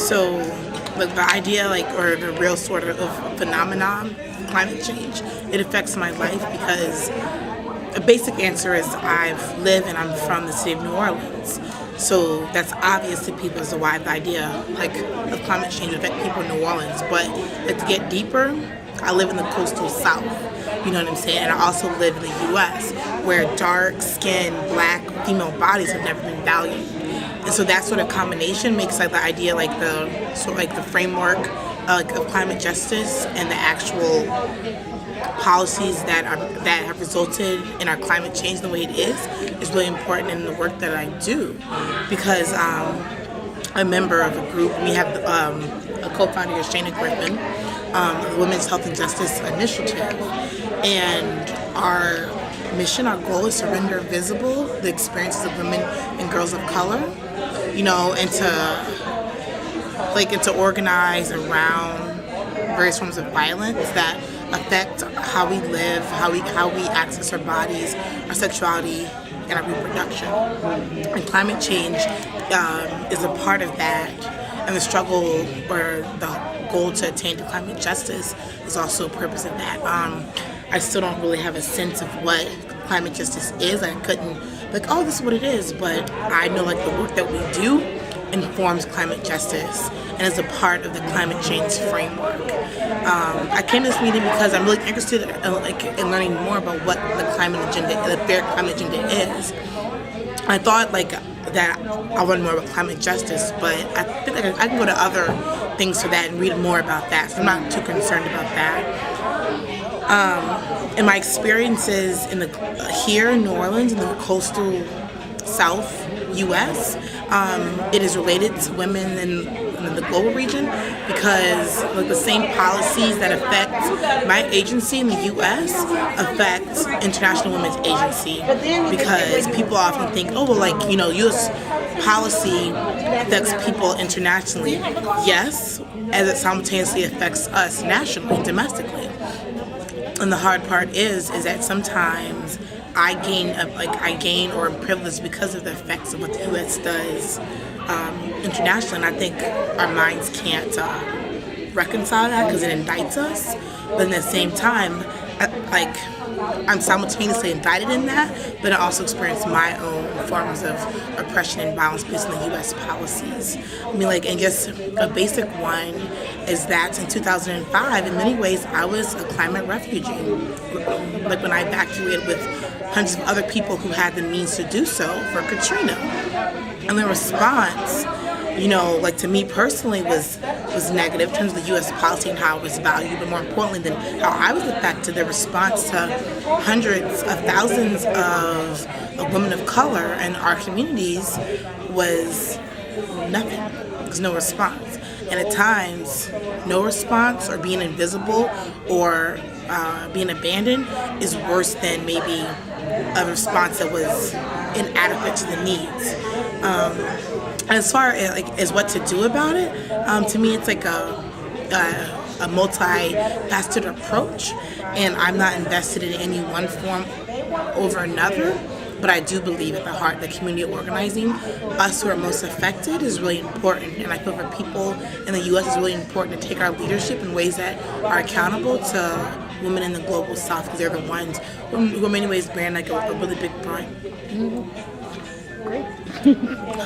So the idea, or the real sort of phenomenon, climate change, it affects my life because the basic answer is I've lived and I'm from the city of New Orleans. So that's obvious to people as to why the idea of climate change affect people in New Orleans. But to get deeper, I live in the coastal South. You know what I'm saying? And I also live in the U.S. where dark skin, black female bodies have never been valued. And so that sort of combination makes the idea the framework of climate justice and the actual policies that have resulted in our climate change the way it is really important in the work that I do, because I'm a member of a group. We have a co-founder, Shana Griffin, the Women's Health and Justice Initiative, and our mission, our goal is to render visible the experiences of women and girls of color, and to organize around various forms of violence that affect how we live, how we access our bodies, our sexuality, and our reproduction. And climate change is a part of that, and the struggle or the goal to attain to climate justice is also a purpose of that. I still don't really have a sense of what climate justice is. I couldn't this is what it is, but I know the work that we do informs climate justice and is a part of the climate change framework. I came to this meeting because I'm really interested in learning more about what the climate agenda, the fair climate agenda is. I thought that I want more about climate justice, but I think I can go to other things for that and read more about that, so I'm not too concerned about that. In my experiences here in New Orleans, in the coastal South U.S., it is related to women in the global region because the same policies that affect my agency in the U.S. affect International Women's Agency, because people often think, U.S. policy affects people internationally. Yes, as it simultaneously affects us nationally, domestically. And the hard part is that sometimes I gain or am privileged because of the effects of what the U.S. does internationally, and I think our minds can't reconcile that because it indicts us. But at the same time, I'm simultaneously indicted in that, but I also experience my own forms of oppression and violence based on the U.S. policies. And just a basic one is that in 2005, in many ways, I was a climate refugee. When I evacuated with hundreds of other people who had the means to do so for Katrina. And the response, to me personally was negative in terms of the U.S. policy and how it was valued, but more importantly than how I was affected, the response to hundreds of thousands of women of color in our communities was nothing. There was no response. And at times, no response or being invisible or being abandoned is worse than maybe a response that was inadequate to the needs. As far as what to do about it, to me it's a multi-faceted approach, and I'm not invested in any one form over another. But I do believe at the heart that community organizing, us who are most affected, is really important. And I feel for people in the U.S. it's really important to take our leadership in ways that are accountable to women in the global South, because they're the ones who in many ways bear a really big brunt. Mm-hmm. Great.